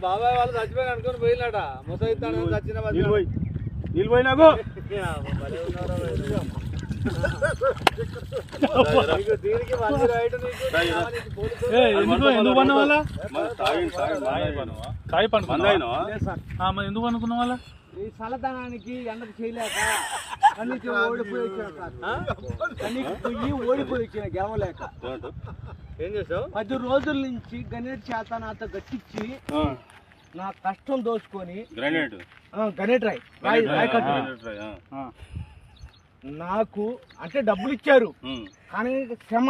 బాబాయ్ వాళ్ళు చచ్చిపోయి అనుకుని పోయినట ముసైతాను చచ్చిన నిలిపోయి నాకు ఎందుకు పన్న వాళ్ళ కాయ పండుకున్నా ఎందుకు అనుకున్న వాళ్ళ ఈ చల్లదనానికి ఎండకు చేయలేక కన్నీకి ఓడిపోయి వచ్చిన గెలవలేక ఏం చేసావు 10 రోజుల నుంచి గణేట్ చేత నాతో గట్టించి నా కష్టం దోచుకొని గణేట్ రాయ్ నాకు అంటే డబ్బులు ఇచ్చారు కానీ క్షమ